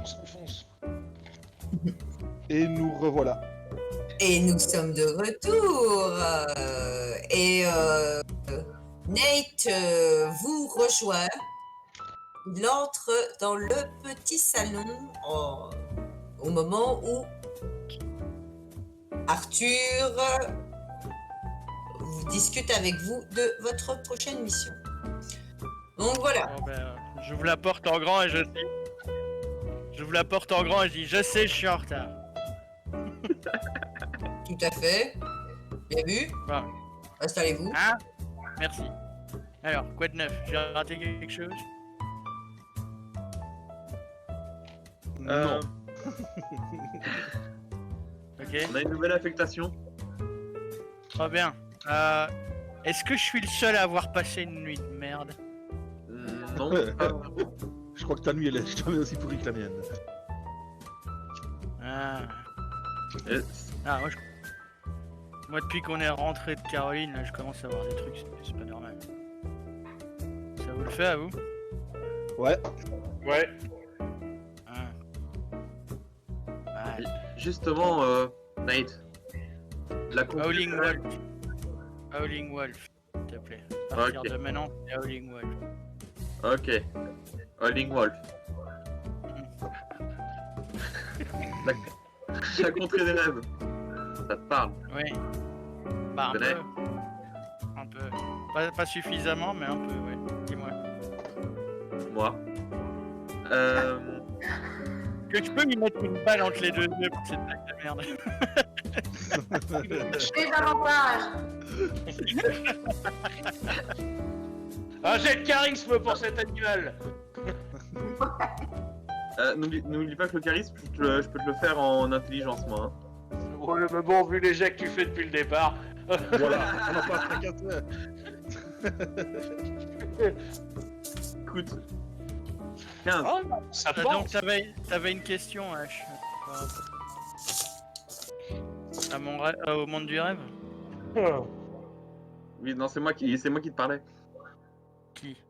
on s'enfonce. Et nous revoilà. Et nous sommes de retour. Nate vous rejoint. Il entre dans le petit salon au moment où Arthur discute avec vous de votre prochaine mission. Donc voilà. Bon, j'ouvre la porte en grand et je dis... J'ouvre la porte en grand et je dis, je sais, je suis en retard. Tout à fait. Bien vu. Voilà. Installez-vous. Hein? Merci. Alors, quoi de neuf? J'ai raté quelque chose? Non. Ok. On a une nouvelle affectation. Très bien. Est-ce que je suis le seul à avoir passé une nuit de merde? Non. Je crois que ta nuit elle est jamais aussi pourrie que la mienne. Ah, Euh, moi, depuis qu'on est rentré de Caroline, là, je commence à voir des trucs, c'est pas normal. Ça vous le fait à vous? Ouais. Ouais. Ah. Ouais. Justement, Nate. La Howling Wolf. Howling Wolf, s'il te plaît. À partir Ok. de maintenant, c'est Howling Wolf. Ok. Howling Wolf. La contrée des rêves. Ça te parle? Oui. Bah, un Connais? peu. Un peu. Pas suffisamment, mais un peu, ouais. Dis-moi. Moi. Que tu peux lui mettre une balle entre les deux yeux pour cette blague de merde. Des avantages. Un jet de charisme pour cet animal. N'oublie pas que le charisme, je peux te le faire en intelligence, moi. Hein. Ouais, mais bon, vu les jets que tu fais depuis le départ. Voilà, on va pas se tracasser. Écoute. 15. Oh, ça Donc pense. t'avais une question, H. Au monde du rêve? Oui, non, c'est moi qui te parlais. Qui?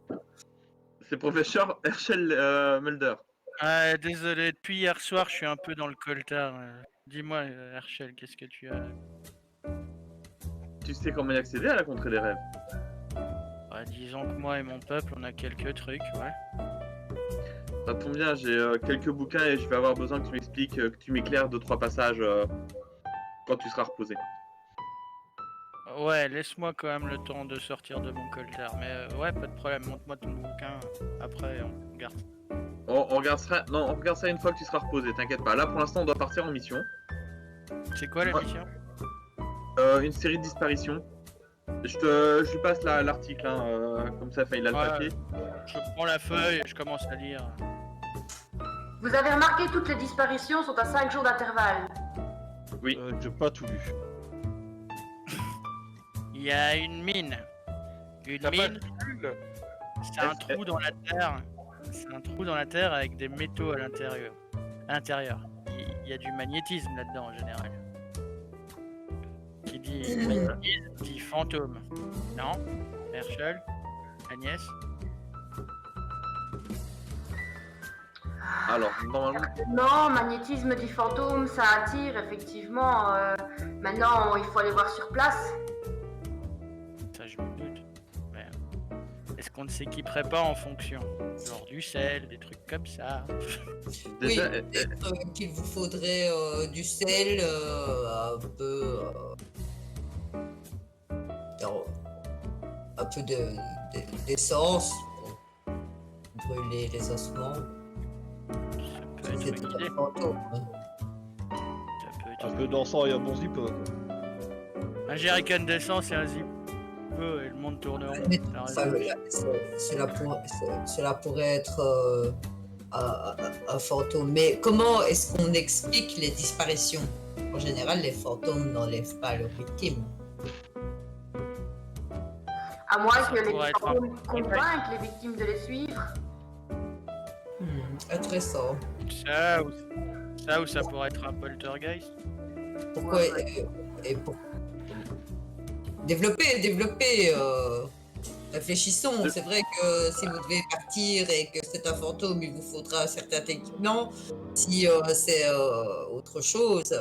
C'est professeur Herschel Mulder. Ah, désolé, depuis hier soir, je suis un peu dans le coltard. Dis-moi, Herschel, qu'est-ce que tu as? Tu sais comment y accéder à la contrée des rêves? Ouais, disons que moi et mon peuple, on a quelques trucs, ouais. Ça tombe bien, j'ai quelques bouquins et je vais avoir besoin que tu m'expliques, que tu m'éclaires 2-3 passages quand tu seras reposé. Ouais, laisse-moi quand même le temps de sortir de mon coltard. Mais ouais, pas de problème, montre-moi ton bouquin. Après, on regarde. On regarde ça une fois que tu seras reposé, t'inquiète pas. Là, pour l'instant, on doit partir en mission. C'est quoi la Ouais. mission? Une série de disparitions. Je lui passe l'article, hein, comme ça, il a le Ouais. papier. Je prends la feuille et je commence à lire. Vous avez remarqué, toutes les disparitions sont à 5 jours d'intervalle. Oui. J'ai pas tout lu. Il y a une mine. Une T'as pas mine, de cul. c'est un trou dans la terre. C'est un trou dans la terre avec des métaux à l'intérieur. Il y a du magnétisme là-dedans en général. Qui dit magnétisme dit fantôme. Non? Herschel? Agnès? Alors, normalement, Non, magnétisme dit fantôme, ça attire, effectivement. Maintenant, il faut aller voir sur place. Ça, je me doute. Mais est-ce qu'on ne s'équiperait pas en fonction? Genre du sel, des trucs comme ça. déjà, Oui, peut-être qu'il vous faudrait du sel, un peu, un peu d'essence pour brûler les ossements. Ça peut être C'est une tout idée. un fantôme. Hein. Ça peut être Un peu d'encens et un bon zip, quoi. un jerrycan d'essence et un zip. Et le monde tourne rond. Mais T'as enfin, raison. cela pourrait être un fantôme. Mais comment est-ce qu'on explique les disparitions? En général, les fantômes n'enlèvent pas leurs victimes. À moins Ça que les pourrait être un- fantômes convainquent les victimes de les suivre. Intéressant. Ça ou ça pourrait être un poltergeist. Pourquoi et pour... Développer. Réfléchissons, c'est vrai que si vous devez partir et que c'est un fantôme, il vous faudra un certain équipement. Si c'est autre chose,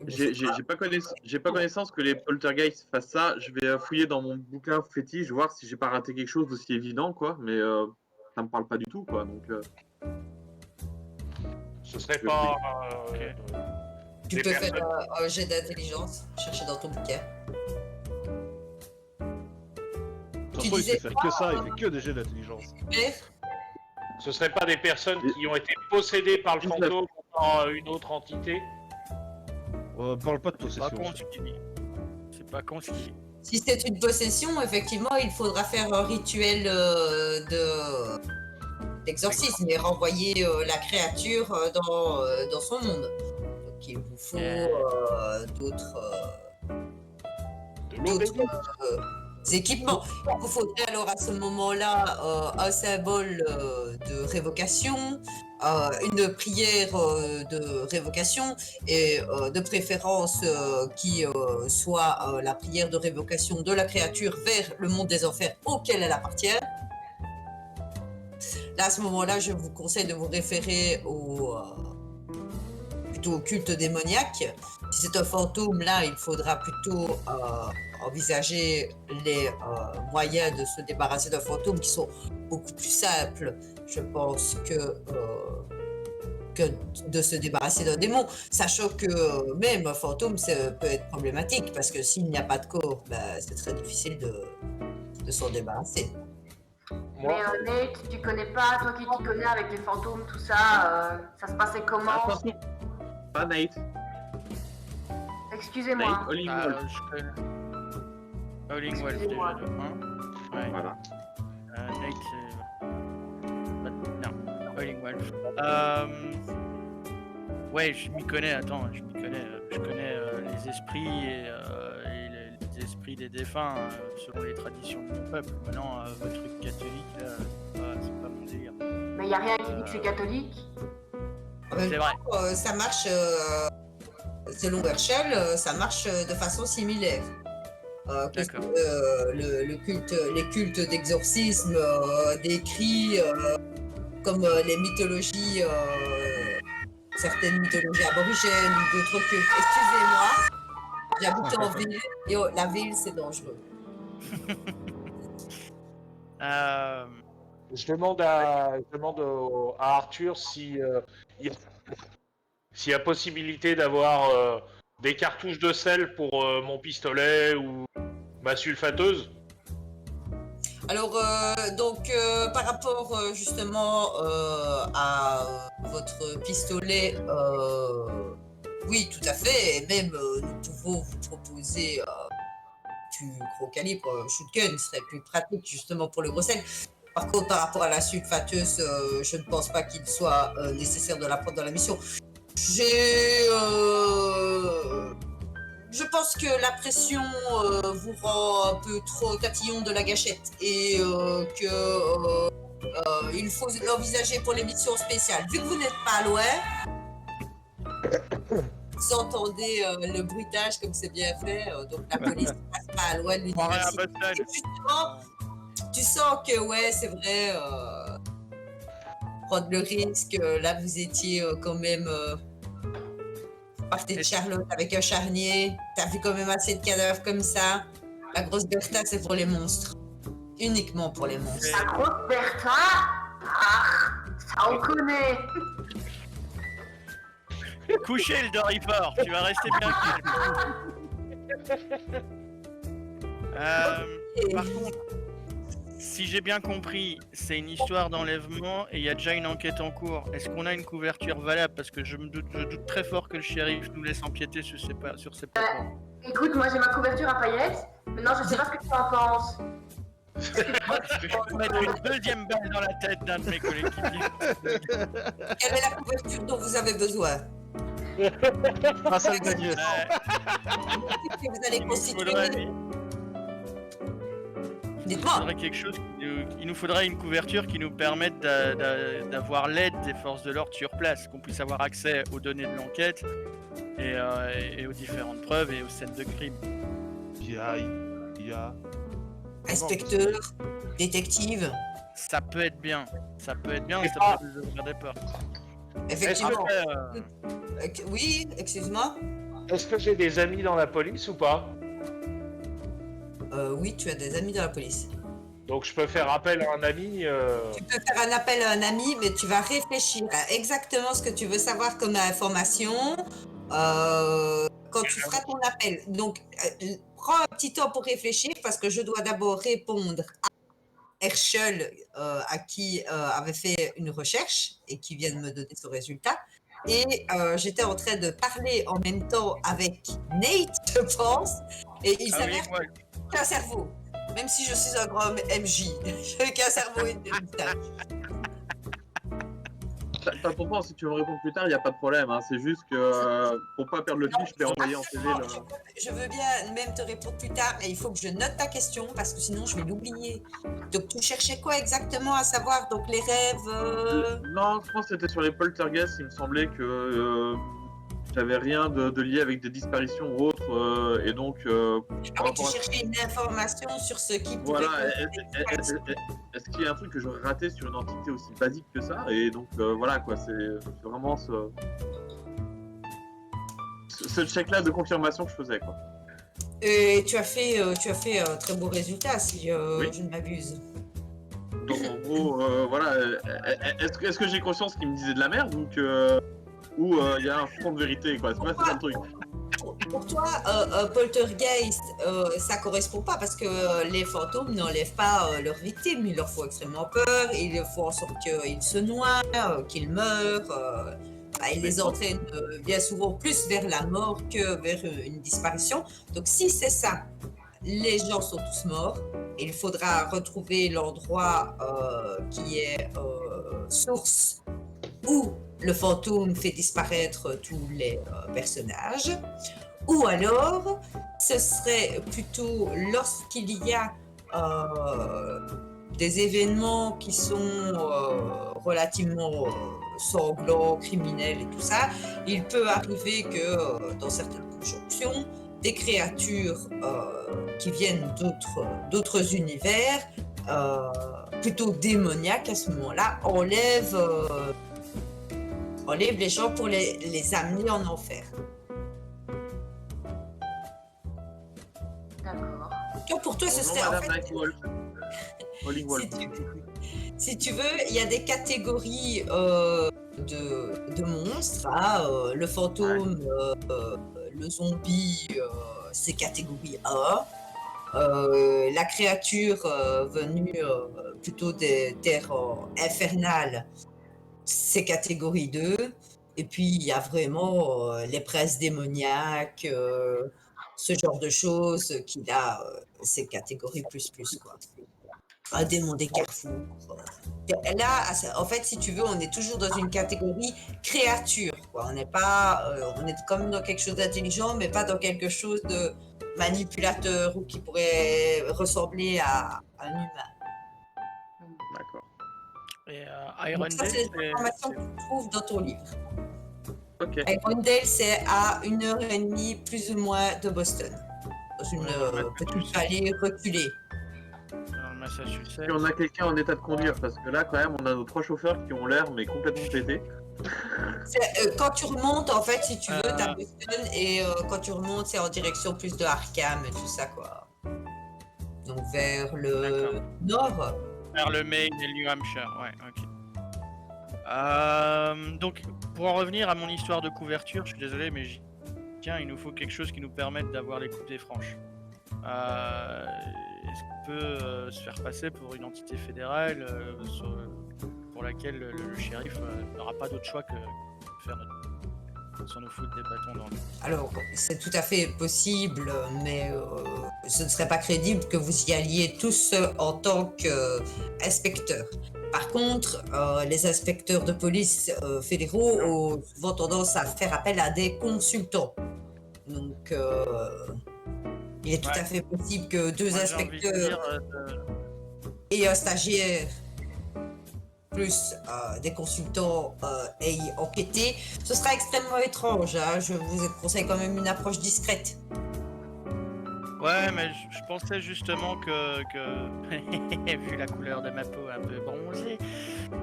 il vous J'ai faudra- j'ai pas connaissance que les poltergeists fassent ça. Je vais fouiller dans mon bouquin fétiche, voir si j'ai pas raté quelque chose d'aussi évident, quoi. Mais ça me parle pas du tout, quoi. Donc, Ce serait pas. tu des peux personnes- faire un jet d'intelligence, chercher dans ton bouquin. De toute façon, il disais sait faire que ça, il fait que des jets d'intelligence. Mais Ce serait pas des personnes qui ont été possédées par le 19. fantôme ou par une autre entité. On parle pas de C'est pas possession. con ce qu'il dit. C'est pas con ce qu'il dit. si c'est une possession, effectivement, il faudra faire un rituel d'exorcisme et renvoyer la créature dans son monde. Donc il vous faut d'autres équipements. Il vous faudrait alors à ce moment-là un symbole de révocation, une prière de révocation et de préférence qui soit la prière de révocation de la créature vers le monde des enfers auquel elle appartient. Là, à ce moment-là, je vous conseille de vous référer plutôt au culte démoniaque. Si c'est un fantôme, là, il faudra plutôt envisager les moyens de se débarrasser d'un fantôme qui sont beaucoup plus simples, je pense, que de se débarrasser d'un démon. Sachant que même un fantôme, ça peut être problématique, parce que s'il n'y a pas de corps, c'est très difficile de s'en débarrasser. Moi, Mais Nate, tu connais pas, toi qui t'y connais avec les fantômes, tout ça, ça se passait comment? attention, pas Nate. Excusez-moi. Nate, Hollywood. Je connais. Howling Wolf déjà Excusez-moi. de 1. Ouais. Voilà. Nate, c'est. Non, Howling Wolf. Ouais, je m'y connais, attends, je m'y connais. Je connais les esprits et les esprits des défunts selon les traditions de mon peuple. Maintenant, votre truc catholique, là, c'est pas mon délire. Mais y a rien qui dit que c'est catholique. C'est vrai. Ça marche, selon Herschel, ça marche de façon similaire. D'accord. Les cultes d'exorcisme décrits comme les mythologies, certaines mythologies aborigènes ou d'autres cultes. Excusez-moi, j'habite en ville et la ville c'est dangereux. je demande à Arthur si s'il y a possibilité d'avoir des cartouches de sel pour mon pistolet ou ma sulfateuse. Alors, par rapport justement à votre pistolet, oui, tout à fait. Et même, nous pouvons vous proposer du gros calibre shotgun, ce serait plus pratique justement pour le gros sel. Par contre, par rapport à la sulfateuse, je ne pense pas qu'il soit nécessaire de la prendre dans la mission. Je pense que la pression vous rend un peu trop tatillon de la gâchette et il faut l'envisager pour les missions spéciales. Vu que vous n'êtes pas loin, vous entendez le bruitage comme c'est bien fait, donc la police ne passe pas loin de l'université. Et justement, tu sens que ouais, c'est vrai, prendre le risque, là vous étiez quand même... partez de Charlotte avec un charnier, t'as vu quand même assez de cadavres comme ça. La grosse Bertha, c'est pour les monstres. Uniquement pour les monstres. La grosse Bertha? Ah, ça on connaît. Couchez le Dorifort, tu vas rester bien calme. Par contre, si j'ai bien compris, c'est une histoire d'enlèvement et il y a déjà une enquête en cours. Est-ce qu'on a une couverture valable? Parce que je doute très fort que le shérif nous laisse empiéter sur ses papiers. Écoute, moi j'ai ma couverture à paillettes. Maintenant, je sais pas ce que tu en penses. Je vais mettre une deuxième balle dans la tête d'un de mes coéquipiers. Quelle est la couverture dont vous avez besoin? Ah, ça le gagnait. Qu'est-ce que vous allez Il constituer? Dites-moi. nous faudrait une couverture qui nous permette d'avoir l'aide des forces de l'ordre sur place, qu'on puisse avoir accès aux données de l'enquête et aux différentes preuves et aux scènes de crime. Il y a Inspecteur, détective, Ça peut être bien. Ça peut être bien, Et ça pas- peut nous ouvrir des portes. effectivement. Est-ce que, Oui, excuse-moi. Est-ce que j'ai des amis dans la police ou pas? Oui, tu as des amis dans la police. Donc je peux faire appel à un ami. Tu peux faire un appel à un ami, mais tu vas réfléchir à exactement ce que tu veux savoir comme information quand tu feras ton appel. Donc, prends un petit temps pour réfléchir parce que je dois d'abord répondre à Herschel, à qui avait fait une recherche et qui vient de me donner son résultat. Et j'étais en train de parler en même temps avec Nate, je pense, et il Ah oui, s'avère moi, qu'un cerveau. Même si je suis un grand MJ, j'ai qu'un cerveau et une tête. T'as ton temps, si tu veux me répondre plus tard, il n'y a pas de problème. Hein. C'est juste que pour pas perdre le fil, je t'ai envoyé en CV. Absolument, je veux bien même te répondre plus tard, mais il faut que je note ta question parce que sinon je vais l'oublier. Donc tu cherchais quoi exactement à savoir? Donc les rêves. Non, je pense que c'était sur les poltergeists. Il me semblait que j'avais rien de lié avec des disparitions ou autres. Et donc, Ah oui, tu cherchais une information sur ce qui pourrait. voilà. Est-ce qu'il y a un truc que j'aurais raté sur une entité aussi basique que ça? Et donc, voilà quoi. C'est vraiment ce check-là de confirmation que je faisais quoi. Et tu as fait un très beau résultat si Oui. je ne m'abuse. Donc en gros, voilà. Est-ce que j'ai conscience qu'il me disait de la merde ou il y a un fond de vérité quoi? C'est pas ça le truc. Pour toi, poltergeist, ça correspond pas parce que les fantômes n'enlèvent pas leurs victimes. Il leur faut extrêmement peur, il faut en sorte qu'ils se noient, qu'ils meurent. Ils les entraînent bien souvent plus vers la mort que vers une disparition. Donc si c'est ça, les gens sont tous morts. Et il faudra retrouver l'endroit qui est source où le fantôme fait disparaître tous les personnages. Ou alors, ce serait plutôt lorsqu'il y a des événements qui sont relativement sanglants, criminels et tout ça, il peut arriver que dans certaines conjonctions, des créatures qui viennent d'autres univers, plutôt démoniaques à ce moment-là, enlèvent les gens pour les amener en enfer. D'accord. Donc pour toi, ce Bonjour, serait en Madame fait, Nightwolf. Holly Wolf. si tu veux, il y a des catégories de monstres. Le fantôme, le zombie, c'est catégorie 1. La créature venue plutôt des terres infernales, c'est catégorie 2. Et puis, il y a vraiment les princes démoniaques, ce genre de choses qui, là, c'est catégorie plus, quoi. Un démon des carrefours. Là, en fait, si tu veux, on est toujours dans une catégorie créature, quoi. On n'est pas, on est comme dans quelque chose d'intelligent, mais pas dans quelque chose de manipulateur ou qui pourrait ressembler à un humain. D'accord. et Donc Irondale, ça, c'est des informations que tu trouves dans ton livre. Ok. Irondale, c'est à 1h30 plus ou moins de Boston, dans une petite vallée reculée. dans le Massachusetts. Si on a quelqu'un en état de conduire, parce que là, quand même, on a nos 3 chauffeurs qui ont l'air mais complètement pétés. Quand tu remontes, en fait, si tu veux, t'as Boston et quand tu remontes, c'est en direction plus de Arkham et tout ça, quoi. Donc vers le nord. Vers le Maine et le New Hampshire, ouais, ok. Donc, pour en revenir à mon histoire de couverture, je suis désolé, mais tiens, il nous faut quelque chose qui nous permette d'avoir l'écoute franche. Est-ce qu'on peut se faire passer pour une entité fédérale pour laquelle le shérif n'aura pas d'autre choix que de faire sans nous foutre des bâtons dans le... Alors, c'est tout à fait possible, mais ce ne serait pas crédible que vous y alliez tous en tant qu'inspecteurs. Par contre, les inspecteurs de police fédéraux ont souvent tendance à faire appel à des consultants. Donc, il est tout à fait possible que deux Moi, j'ai envie de inspecteurs dire, et un stagiaire plus des consultants aient enquêté. Ce sera extrêmement étrange. Hein. Je vous conseille quand même une approche discrète. Ouais, mais je pensais justement que vu la couleur de ma peau un peu bronzée,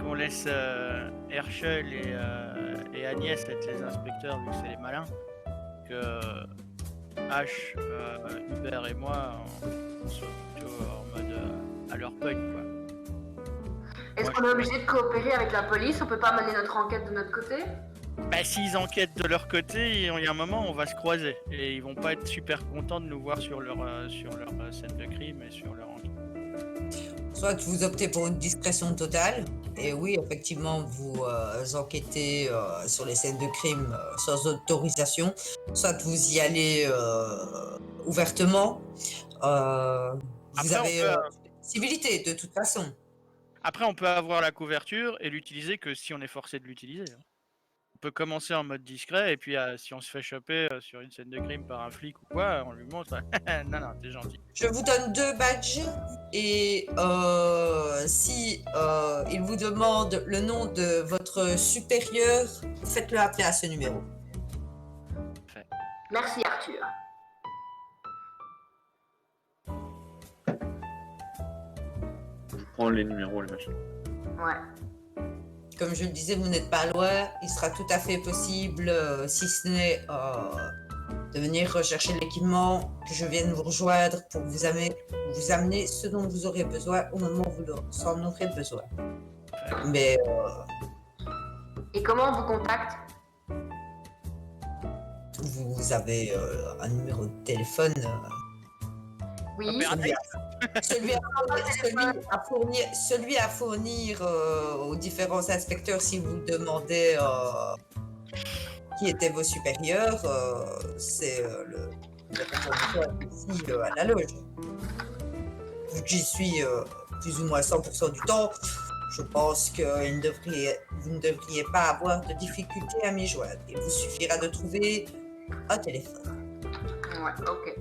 qu'on laisse Herschel et Agnès être les inspecteurs vu que c'est les malins, que H, Hubert et moi, on soit plutôt en mode à leur pogne, quoi. Est-ce Moi, qu'on je est pourrais- obligé de coopérer avec la police? On peut pas mener notre enquête de notre côté? Bah, s'ils enquêtent de leur côté, il y a un moment, on va se croiser. Et ils vont pas être super contents de nous voir sur leur scène de crime et sur leur enquête. Soit vous optez pour une discrétion totale, et oui, effectivement, vous enquêtez sur les scènes de crime sans autorisation, soit vous y allez ouvertement. Vous Après, avez on peut, possibilité de toute façon. Après, on peut avoir la couverture et l'utiliser que si on est forcé de l'utiliser, hein. On peut commencer en mode discret et puis si on se fait choper sur une scène de crime par un flic ou quoi, on lui montre non, non, t'es gentil. Je vous donne 2 badges et si il vous demande le nom de votre supérieur, faites-le appeler à ce numéro. Merci Arthur. Je prends les numéros, les machins. Ouais. Comme je le disais, vous n'êtes pas loin. Il sera tout à fait possible, si ce n'est de venir rechercher l'équipement, que je vienne vous rejoindre pour vous amener ce dont vous aurez besoin au moment où vous en aurez besoin. Mais Et comment on vous contacte? vous avez un numéro de téléphone. Oui. Celui à fournir aux différents inspecteurs si vous demandez qui étaient vos supérieurs, c'est le répondeur ici à la loge. Vu que j'y suis plus ou moins 100% du temps, je pense que vous ne devriez pas avoir de difficulté à m'y joindre. Il vous suffira de trouver un téléphone. Ouais, ok.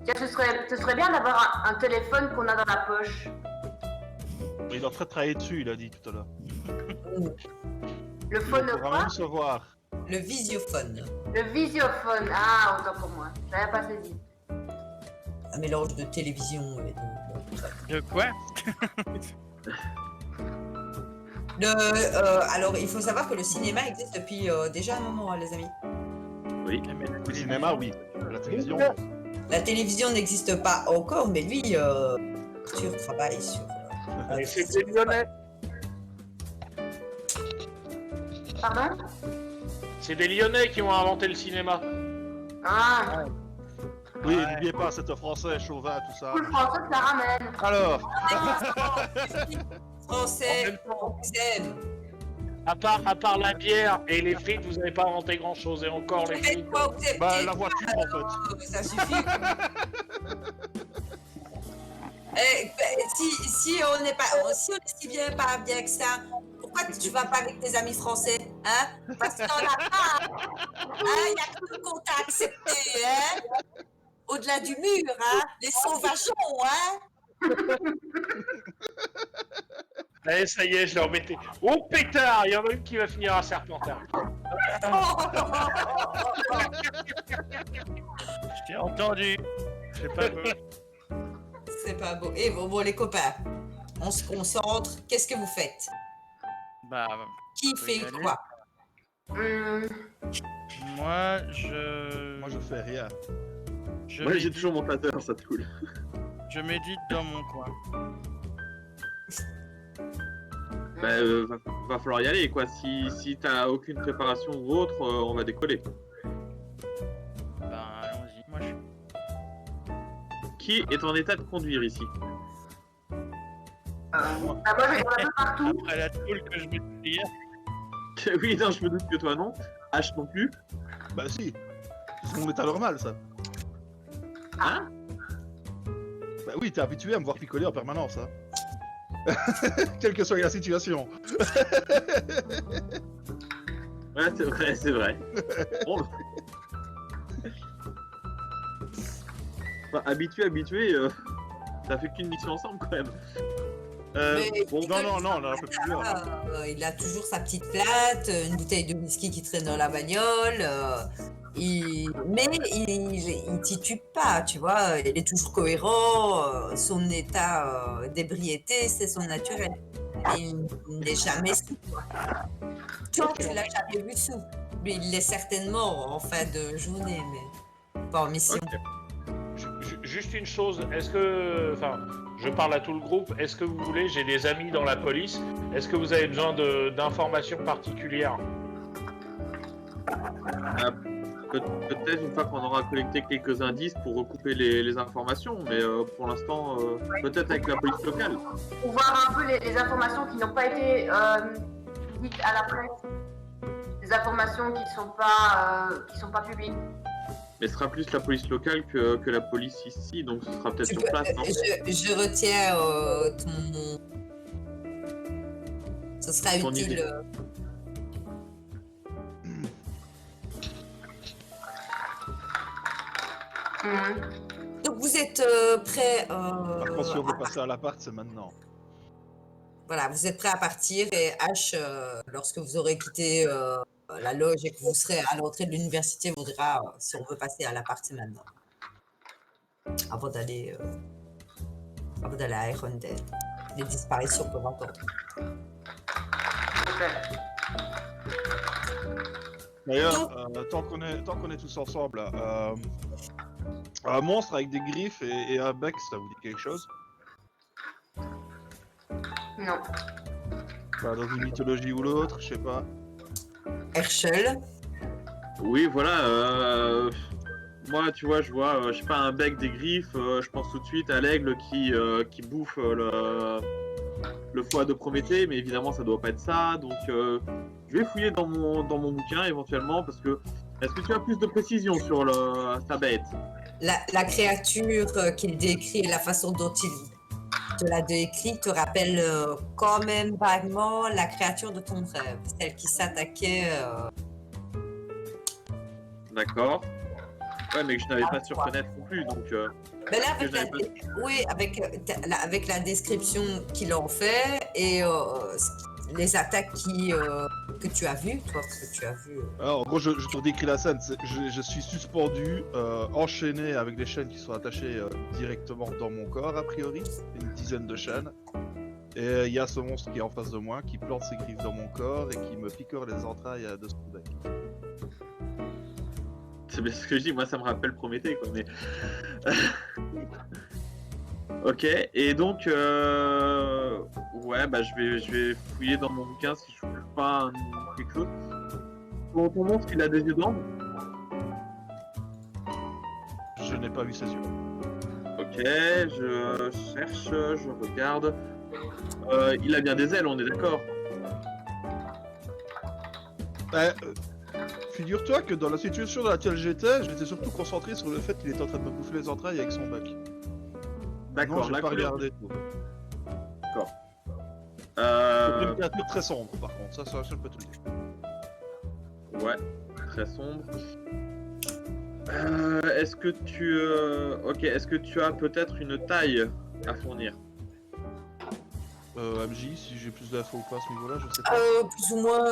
Tiens, ce serait bien d'avoir un téléphone qu'on a dans la poche. Il est en train de travailler dessus, il a dit tout à l'heure. Le Il phone pourra quoi? même se voir. Le visiophone, Le visiophone. Ah, autant pour moi. J'avais pas saisi. un mélange de télévision et De quoi? alors, il faut savoir que le cinéma existe depuis déjà un moment, hein, les amis. Oui. Le cinéma, oui. La télévision. La télévision n'existe pas encore, mais lui, Arthur travaille sur... Et c'est des Lyonnais. Pardon? C'est des Lyonnais qui ont inventé le cinéma. Ah, Oui, Ouais. n'oubliez pas, c'est un français, chauvin, tout ça. cool français, ça ramène. Alors, Français, En même temps, on vous aime. à part la bière et les frites, vous n'avez pas inventé grand chose. Et encore les frites. Faites quoi, vous êtes bah, petits, la voiture, en fait. ça suffit. Si on n'est pas, si on est si pas bien que ça, pourquoi tu vas pas avec tes amis français, hein? Parce qu'il n'y en a pas. Hein? Il n'y a que le qu'on t'a accepté, hein? Au-delà du mur, hein? Les sauvageons, hein? Allez, ça y est, je l'ai embêté. Oh pétard, il y en a une qui va finir à Serpentard. Je t'ai entendu. Je sais pas. C'est pas beau. Et bon, les copains, on se concentre. Qu'est-ce que vous faites? Bah, Qui peut y fait aller. quoi? moi, je. Moi, je fais rien. Je Moi, j'ai médite, toujours mon tateur, ça te coule. je médite dans mon coin. Bah, va falloir y aller, quoi. Si t'as aucune préparation ou autre, on va décoller. Ben, allons-y. Moi, je. Qui est en état de conduire ici? Moi, je regarde un peu partout. Après la toule que je me suis hier. Oui, non, je me doute que toi non. H non plus. Bah si. C'est mon état normal, ça. Hein? Bah oui, t'es habitué à me voir picoler en permanence, hein. Quelle que soit la situation. Ouais, c'est vrai, c'est vrai. Bon. Enfin, habitué, ça fait qu'une mission ensemble quand même. Mais Bon, Non, on a un peu plus dur. Il a toujours sa petite plate, une bouteille de whisky qui traîne dans la bagnole. Mais il titube pas, tu vois. Il est toujours cohérent. Son état d'ébriété, c'est son naturel. Il n'est jamais sous, quoi. Toi, tu l'as jamais vu sous. Lui, il l'est certainement en fin de journée, mais pas en mission. Ok. Juste une chose, est-ce que, enfin, je parle à tout le groupe, est-ce que vous voulez, j'ai des amis dans la police, est-ce que vous avez besoin d'informations particulières? Peut-être une fois qu'on aura collecté quelques indices pour recouper les informations, mais pour l'instant, peut-être avec la police locale. Pour voir un peu les informations qui n'ont pas été dites à la presse, des informations qui sont pas publiques. Mais ce sera plus la police locale que la police ici, donc ce sera peut-être Tu sur peux- place, non? je retiens ton. Ce sera Ton utile. idée. Donc vous êtes prêts. Par contre, si on veut passer à l'appart, c'est maintenant. Voilà, vous êtes prêts à partir et H, lorsque vous aurez quitté la loge et que vous serez à l'entrée de l'université, vous dira si on peut passer à l'appart, c'est maintenant. Avant d'aller à Irondale. Les disparitions peuvent attendre. D'ailleurs, tant qu'on est tous ensemble, un monstre avec des griffes et un bec, ça vous dit quelque chose? Non. Bah, dans une mythologie ou l'autre, je sais pas. Herschel, Oui, voilà. Moi, tu vois, je vois, je sais pas, un bec, des griffes. Je pense tout de suite à l'aigle qui bouffe le foie de Prométhée, mais évidemment, ça doit pas être ça. Donc, je vais fouiller dans mon bouquin éventuellement, parce que est-ce que tu as plus de précision sur sa bête? la créature qu'il décrit et la façon dont il te l'a décrit te rappelle quand même vaguement la créature de ton rêve, celle qui s'attaquait. D'accord. Ouais, mais que je n'avais pas su reconnaître non plus, donc. Mais là, que j'avais pas- oui, avec la description qu'il en fait et les attaques que tu as vues, toi, parce que tu as vu. Alors, en gros, je te redécris la scène. Je suis suspendu, enchaîné avec des chaînes qui sont attachées directement dans mon corps, a priori. Une dizaine de chaînes. Et il y a ce monstre qui est en face de moi, qui plante ses griffes dans mon corps et qui me picore les entrailles de son bec. C'est bien ce que je dis, moi ça me rappelle Prométhée, quoi, mais. Ok, et donc, ouais, bah je vais fouiller dans mon bouquin si je trouve pas quelque chose. Ton monstre, il a des yeux d'ambre? Je n'ai pas vu ses yeux. Ok, je cherche, je regarde. Il a bien des ailes, on est d'accord? Figure-toi que dans la situation dans laquelle j'étais surtout concentré sur le fait qu'il était en train de me bouffer les entrailles avec son bec. Non, D'accord, j'ai la pas couleur. regardé. C'est Euh, une créature très sombre, par contre, ça je peux te le dire. Ouais, très sombre. Est-ce que tu, ok, est-ce que tu as peut-être une taille à fournir? MJ, si j'ai plus d'infos ou pas à ce niveau-là, je sais pas. Plus ou moins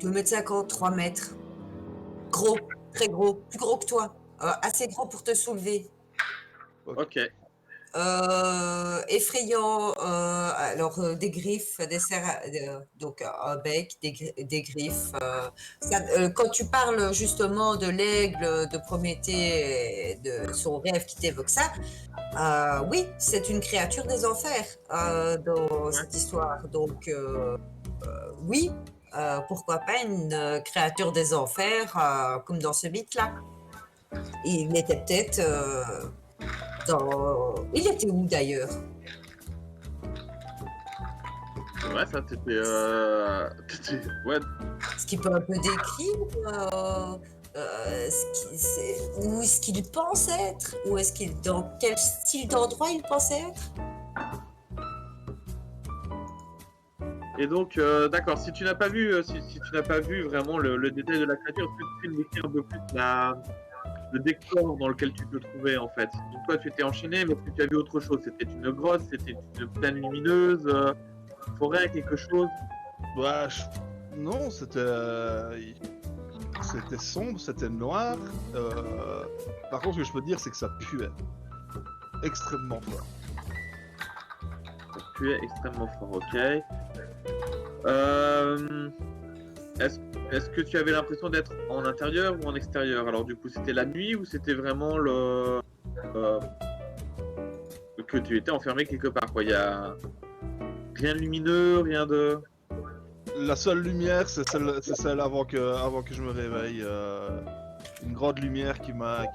2,50 m, 3 mètres. Gros, très gros, plus gros que toi. Assez gros pour te soulever. Ok. Effrayant, alors des griffes, donc un bec, des griffes. Quand tu parles justement de l'aigle, de Prométhée, et de son rêve qui t'évoque ça, oui, c'est une créature des enfers dans cette histoire. Donc oui, pourquoi pas une créature des enfers comme dans ce mythe-là. Il était peut-être Il était où d'ailleurs? Ouais, ça c'était, ouais, Est-ce qu'il peut un peu décrire où est-ce qu'il pense être? Ou est-ce qu'il dans quel style d'endroit il pensait être? Et donc, d'accord, si tu n'as pas vu, si tu n'as pas vu vraiment le détail de la créature, est-ce que tu peux me décrire un peu plus le décor dans lequel tu te trouvais en fait? Donc toi, tu étais enchaîné, mais est-ce que tu as vu autre chose? C'était une grotte, c'était une plaine lumineuse, une forêt, quelque chose? Bah, non, c'était. C'était sombre, c'était noir. Par contre, ce que je peux te dire, c'est que ça puait. Extrêmement fort. Ça puait extrêmement fort, ok. Est-ce que tu avais l'impression d'être en intérieur ou en extérieur? Alors du coup, c'était la nuit ou c'était vraiment que tu étais enfermé quelque part, quoi? Il y a rien de lumineux, rien de... La seule lumière, c'est celle avant que je me réveille. Une grande lumière qui m'a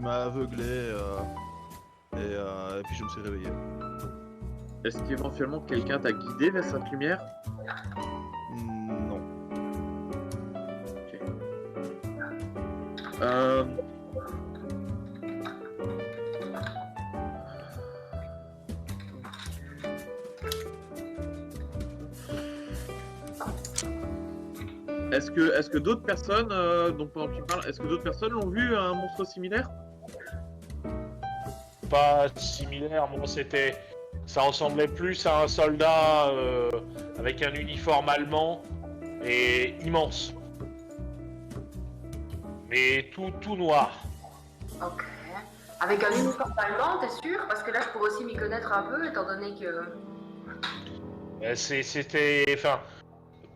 aveuglé. Et puis je me suis réveillé. Est-ce qu'éventuellement quelqu'un t'a guidé vers cette lumière? Non. Ok. Est-ce que d'autres personnes, donc pendant que tu parles, est-ce que d'autres personnes l'ont vu un monstre similaire? Pas similaire, bon, ça ressemblait plus à un soldat avec un uniforme allemand et immense. Mais tout noir. Ok. Avec un uniforme allemand, t'es sûr? Parce que là, je pourrais aussi m'y connaître un peu, étant donné que... Enfin,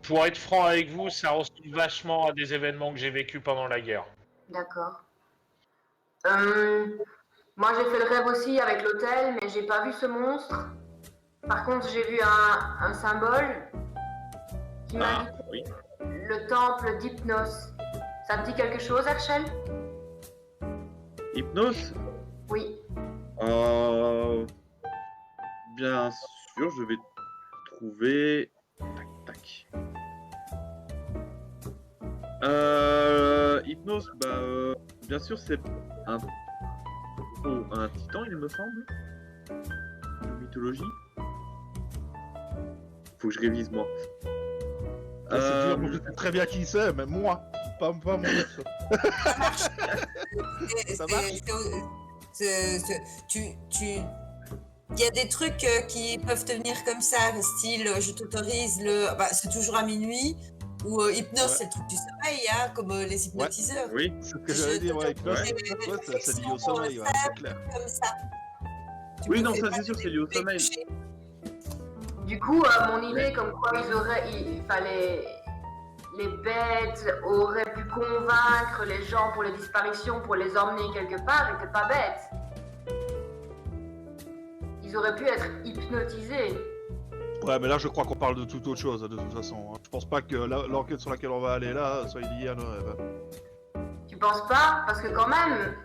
pour être franc avec vous, ça ressemble vachement à des événements que j'ai vécus pendant la guerre. D'accord. Moi, j'ai fait le rêve aussi avec l'hôtel, mais j'ai pas vu ce monstre. Par contre, j'ai vu un symbole qui m'indique oui. le temple d'Hypnos. Ça te dit quelque chose, Herschel? Hypnos? Oui. Bien sûr, je vais trouver... Tac, tac. Hypnos, bien sûr, c'est un titan, il me semble. De mythologie. Faut que je révise, moi. C'est dur, moi, je sais très bien qui c'est, mais moi, pas mon perso. Ça marche. Il y a des trucs qui peuvent te venir comme ça, style je t'autorise c'est toujours à minuit, ou hypnose, Ouais. c'est le truc du sommeil, hein, comme les hypnotiseurs. Oui. C'est ce que j'allais dire, ouais, hypnose, Ouais. c'est lié au sommeil, ouais, c'est clair. Comme ça. Tu Oui, me non, fais ça pas c'est sûr, c'est lié au coucher. sommeil. Du coup, mon idée, comme quoi les bêtes auraient pu convaincre les gens pour les disparitions, pour les emmener quelque part, n'était pas bête. Ils auraient pu être hypnotisés. Ouais, mais là, je crois qu'on parle de toute autre chose, de toute façon. Je pense pas que l'enquête sur laquelle on va aller là soit liée à nos rêves. Tu penses pas? Parce que quand même,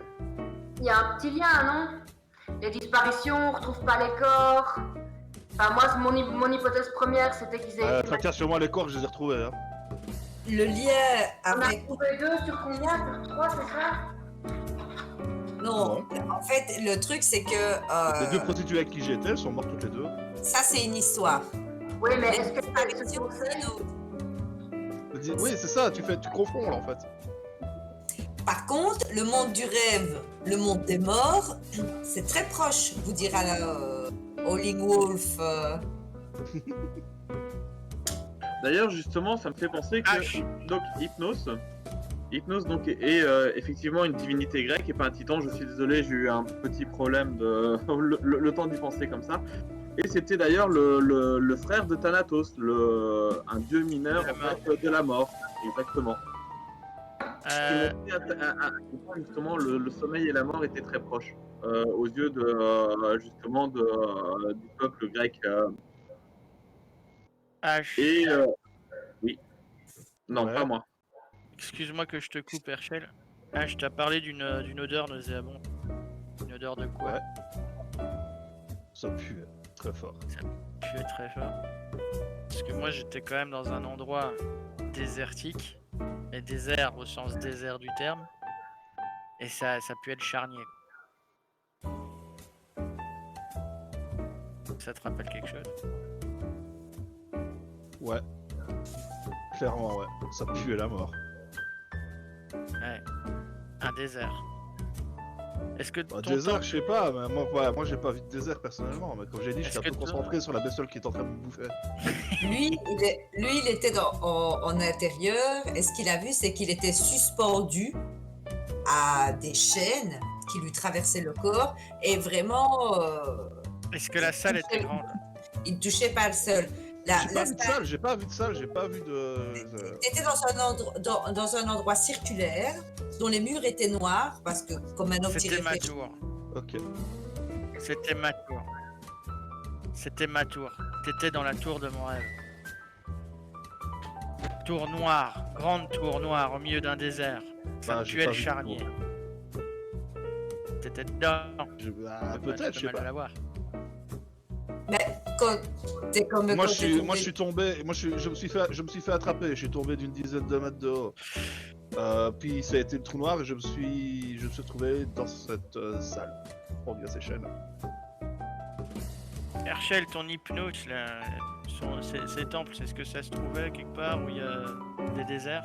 il y a un petit lien, non? Les disparitions, on retrouve pas les corps. Enfin, moi, mon hypothèse première, c'était qu'ils aient... Tracas sur moi, les corps, je les ai retrouvés. Hein. Le lien On a avec... trouvé 2 sur combien? Sur 3, c'est ça? Non, en fait, le truc, c'est que... Les deux prostituées avec qui j'étais, elles sont mortes toutes les deux. Ça, c'est une histoire. Oui, mais Les est-ce que disparitions, c'est une autre. Oui, c'est ça, tu confonds là en fait. Par contre, le monde du rêve, le monde des morts, c'est très proche, vous dira Howling Wolf. D'ailleurs, justement, ça me fait penser que donc Hypnos donc est effectivement une divinité grecque et pas un titan. Je suis désolé, j'ai eu un petit problème de le temps d'y penser comme ça. Et c'était d'ailleurs le frère de Thanatos, un dieu mineur en fait, de la mort, exactement. Justement, le sommeil et la mort étaient très proches aux yeux de justement du peuple grec. Et oui, non, Ouais. pas moi. Excuse-moi que je te coupe, Herschel. Je t'ai parlé d'une odeur nauséabonde. Une odeur de quoi? Ouais. Ça pue très fort. Ça puait très fort. Parce que moi, j'étais quand même dans un endroit désertique. Et désert au sens désert du terme. Et ça puait le charnier. Ça te rappelle quelque chose? Ouais. Clairement, ouais. Ça pue la mort. Ouais. Un désert. Est-ce que Bah, ton désert, temps... je sais pas, mais moi j'ai pas vu de désert personnellement, mais comme j'ai dit, je suis un Est-ce peu que concentré sur la bestiole qui est en train de me bouffer. Lui, il était en intérieur, et ce qu'il a vu, c'est qu'il était suspendu à des chaînes qui lui traversaient le corps, et vraiment, Est-ce que la salle était grande? il ne touchait pas le sol. J'ai pas vu de salle, j'ai pas vu de salle, j'ai pas vu de... C'était dans un endroit circulaire, dont les murs étaient noirs, parce que comme un homme C'était ma tour. Ok. C'était ma tour. C'était ma tour. T'étais dans la tour de mon rêve. Tour noire, grande tour noire au milieu d'un désert. Bah, j'ai pas Sanctuel vu de charnier. tour. T'étais dedans. Peut-être, je sais pas. La voir. Mais quand t'es comme Moi quand je t'es suis, tombé- moi je suis tombé, je me suis fait attraper, je suis tombé d'une dizaine de mètres de haut. Puis ça a été le trou noir et je me suis retrouvé dans cette salle. Pour via ces chaînes. Herschel, ton hypnose, là, ces temples, c'est ce que ça se trouvait quelque part où il y a des déserts?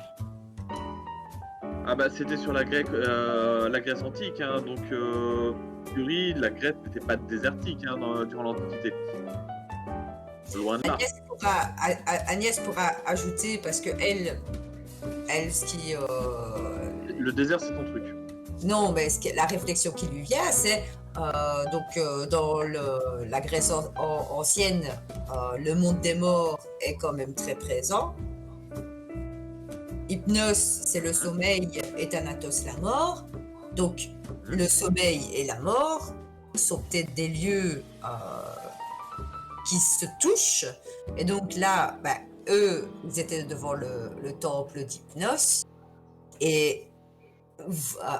Ah bah c'était sur la Grèce antique, hein, donc Fury, la Grèce n'était pas désertique hein, durant l'Antiquité. Loin de là. Agnès pourra ajouter, parce que elle ce qui... Le désert c'est ton truc. Non, mais la réflexion qui lui vient, c'est dans la Grèce ancienne, le monde des morts est quand même très présent. Hypnos, c'est le sommeil, et Thanatos, la mort. Donc, le sommeil et la mort sont peut-être des lieux qui se touchent. Et donc là, eux, ils étaient devant le temple d'Hypnos. Et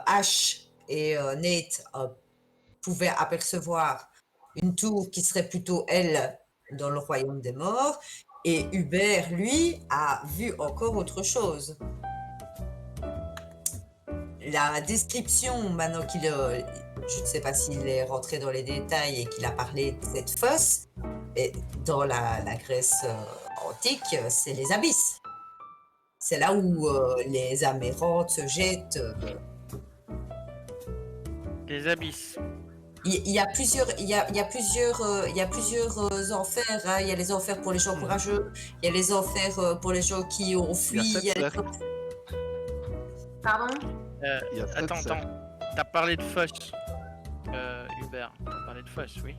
Ash et Nate pouvaient apercevoir une tour qui serait plutôt, elle, dans le royaume des morts. Et Hubert, lui, a vu encore autre chose. La description, maintenant qu'il je ne sais pas s'il est rentré dans les détails et qu'il a parlé de cette fosse, et dans la Grèce antique, c'est les abysses. C'est là où les âmes errantes se jettent. Les abysses. Il y a plusieurs enfers. Hein. Il y a les enfers pour les gens courageux. Il y a les enfers pour les gens qui ont fui. Il y a 7 cercles. Pardon? Il y a 7 Attends. cercles. T'as parlé de fosse, Hubert. T'as parlé de fosse, oui.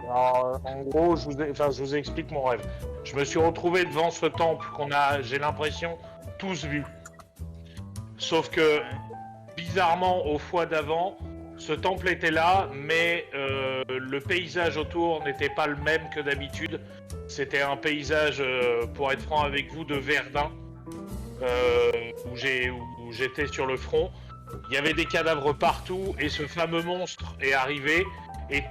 Alors, en gros, je vous explique mon rêve. Je me suis retrouvé devant ce temple qu'on a, j'ai l'impression, tous vu. Sauf que, bizarrement, aux fois d'avant, ce temple était là, mais le paysage autour n'était pas le même que d'habitude. C'était un paysage, pour être franc avec vous, de Verdun, où j'étais sur le front. Il y avait des cadavres partout, et ce fameux monstre est arrivé. Et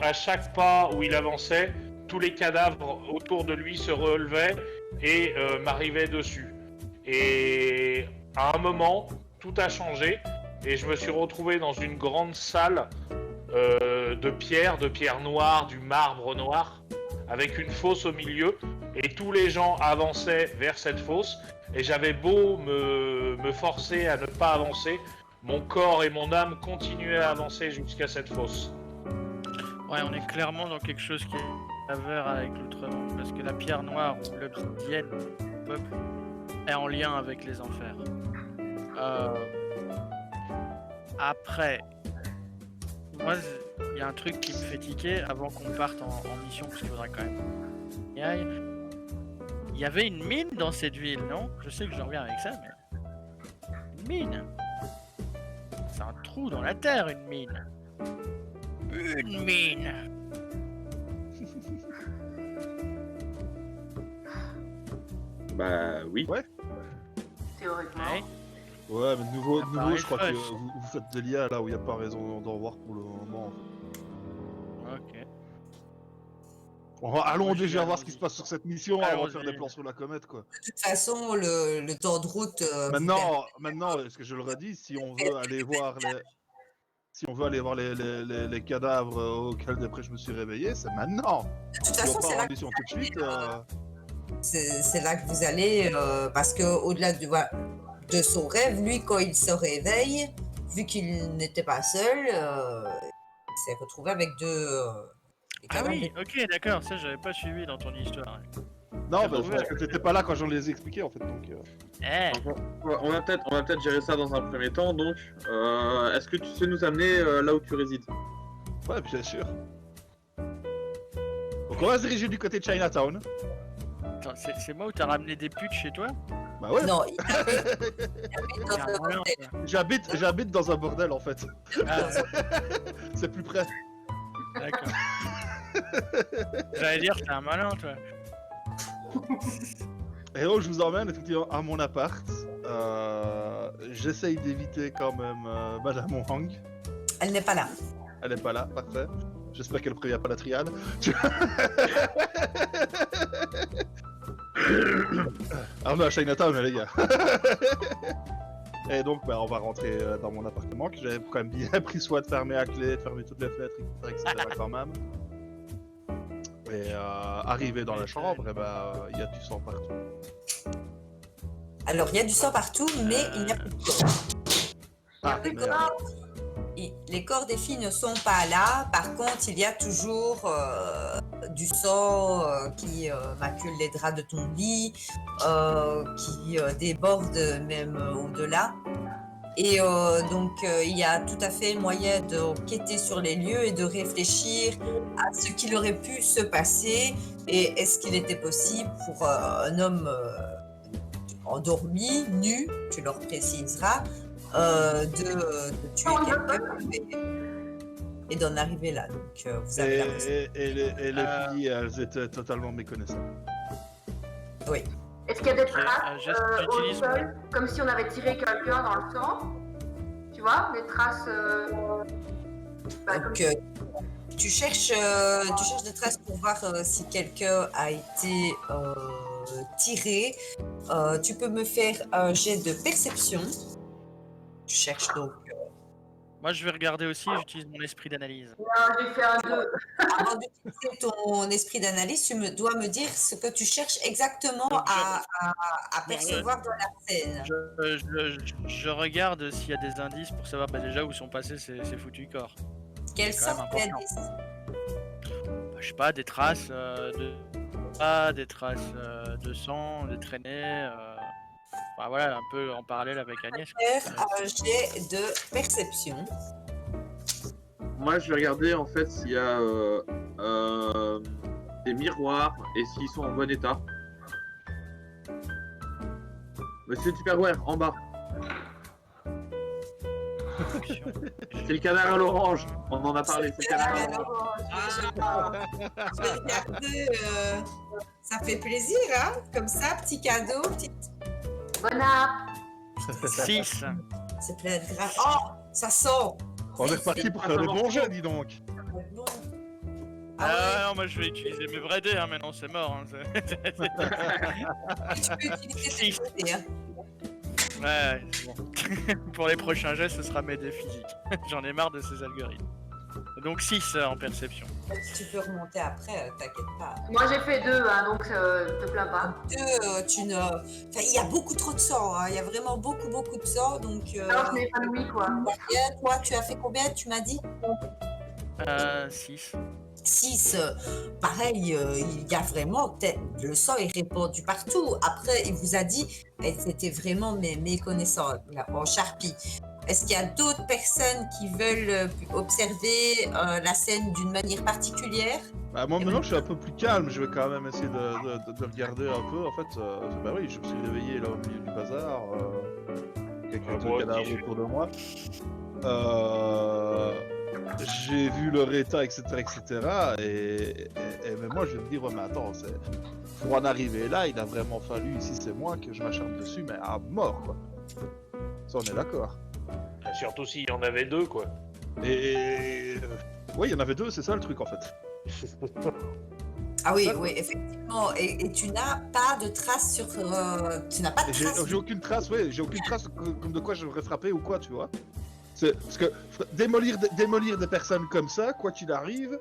à chaque pas où il avançait, tous les cadavres autour de lui se relevaient et m'arrivaient dessus. Et à un moment, tout a changé et je me suis retrouvé dans une grande salle de pierre noire, du marbre noir, avec une fosse au milieu. Et tous les gens avançaient vers cette fosse. Et j'avais beau me forcer à ne pas avancer, mon corps et mon âme continuaient à avancer jusqu'à cette fosse. Ouais, on est clairement dans quelque chose qui est à voir avec l'Outre-Monde, parce que la pierre noire ou l'obsidienne du peuple est en lien avec les enfers. Après, moi, il y a un truc qui me fait tiquer avant qu'on parte en mission, parce qu'il faudra quand même. Il y avait une mine dans cette ville, non? Je sais que j'en reviens avec ça, mais... Une mine! C'est un trou dans la terre, une mine! Une mine! Bah oui. Théoriquement. Ouais. Ouais, mais de nouveau, pareil, je crois que fausse. vous faites des liens là où il n'y a pas raison d'en voir pour le moment. Ok. Allons Moi, je déjà suis voir ce qui se passe sur cette mission avant de faire Allons-y. des plans sur la comète, quoi. De toute façon, le temps de route... Maintenant, ce que je le redis, si on veut aller voir les cadavres auxquels d'après je me suis réveillé, c'est maintenant. De toute Si on façon, part c'est en là, mission tout de suite, c'est là que vous allez, parce que au-delà de son rêve, lui, quand il se réveille, vu qu'il n'était pas seul, il s'est retrouvé avec deux Ah cadavres. oui, ok, d'accord, ça j'avais pas suivi dans ton histoire. Non, Ah, bah, ouais. parce que t'étais pas là quand j'en les ai expliqués en fait. Donc, Eh, On va peut-être gérer ça dans un premier temps. Donc, est-ce que tu sais nous amener là où tu résides? ouais, bien sûr. Donc on va se diriger du côté de Chinatown. attends, c'est moi où t'as ramené des putes chez toi? Bah ouais, Non, il habite dans Ah, un voilà, bordel. quoi. j'habite dans un bordel en fait. Ah, C'est plus près. d'accord. J'allais dire, t'es un malin, toi. Et donc je vous emmène effectivement à mon appart. J'essaye d'éviter quand même Madame Wang. Elle n'est pas là. Elle est pas là, parfait. J'espère qu'elle prévient pas la triade. Ah, on est à Chinatown, les gars. Et donc, bah, on va rentrer dans mon appartement, que j'avais quand même bien pris soin de fermer à clé, de fermer toutes les fenêtres, etc. quand même. Et arrivé dans la chambre, et bah, il y a du sang partout. Alors, il y a du sang partout, mais il n'y a plus de corps. Ah, Les merde. corps- Les corps des filles ne sont pas là. Par contre, il y a toujours du sang qui macule les draps de ton lit, qui déborde même au-delà. Et donc, il y a tout à fait moyen d'enquêter sur les lieux et de réfléchir à ce qu'il aurait pu se passer et est-ce qu'il était possible pour un homme endormi, nu, tu leur préciseras, de tuer quelqu'un et d'en arriver là. Donc, vous avez la possibilité. Et les filles, elles étaient totalement méconnaissables. Oui. Est-ce qu'il y a des Ok, traces j'utilise au sol, comme si on avait tiré quelqu'un dans le sang? Tu vois, des traces. Bah, comme- Donc, tu cherches des traces pour voir si quelqu'un a été tiré. Tu peux me faire un jet de perception. Tu cherches donc. Moi, je vais regarder aussi, j'utilise mon esprit d'analyse. Non, j'ai fait un 2. Avant d'utiliser ton esprit d'analyse, tu dois me dire ce que tu cherches exactement Donc, à percevoir dans la scène. Je regarde s'il y a des indices pour savoir déjà où sont passés ces foutus corps. Quelle c'est quand sorte même d'indice? Bah, je sais pas, des traces des traces de sang, des traînées. Enfin, voilà, un peu en parallèle avec Agnès. Faire un jet de perception. Moi, je vais regarder en fait s'il y a des miroirs et s'ils sont en bon état. Monsieur Tupperware, en bas. C'est le canard à l'orange. On en a parlé, c'est le canard à l'orange. Je vais regarder, ça fait plaisir, hein? Comme ça, petit cadeau, petit... Bon app. 6. C'est plein de gras. Oh, ça sent! On est reparti pour faire des bons jeux, dis donc. Bon. Ah non, moi je vais utiliser mes vrais dés, hein, mais non, c'est mort. Hein, Tu peux utiliser tes dés, hein. ouais, c'est bon. Pour les prochains jets, ce sera mes dés physiques. J'en ai marre de ces algorithmes. Donc 6 en perception. Si tu peux remonter après, t'inquiète pas. Moi j'ai fait 2, hein, donc te plains pas. Tu ne... Enfin, il y a beaucoup trop de sang, hein. Il y a vraiment beaucoup de sang, donc... Alors je m'ai épanoui quoi. Et toi, tu as fait combien, tu m'as dit? 6. 6, pareil, il y a vraiment, le sang est répandu partout. Après, il vous a dit, c'était vraiment méconnaissant, là, en charpie. Est-ce qu'il y a d'autres personnes qui veulent observer la scène d'une manière particulière? Bah, moi maintenant je suis un peu plus calme, je vais quand même essayer de regarder un peu. En fait, bah oui, je me suis réveillé là au milieu du bazar. Quelques moi cadavres aussi, autour de moi. J'ai vu leur état, etc. Et même moi je vais me dire, ouais, mais attends, pour en arriver là, il a vraiment fallu, ici c'est moi, que je m'acharne dessus, mais à mort quoi. Ça on est d'accord. Surtout s'il y en avait deux, quoi. Et. Ouais, il y en avait deux, c'est ça le truc en fait. Ah oui, oui, effectivement. Et tu n'as pas de traces sur... tu n'as pas de J'ai traces... j'ai aucune trace, ouais, j'ai aucune trace comme de quoi je devrais frapper ou quoi, tu vois. Parce que démolir des personnes comme ça, quoi qu'il arrive,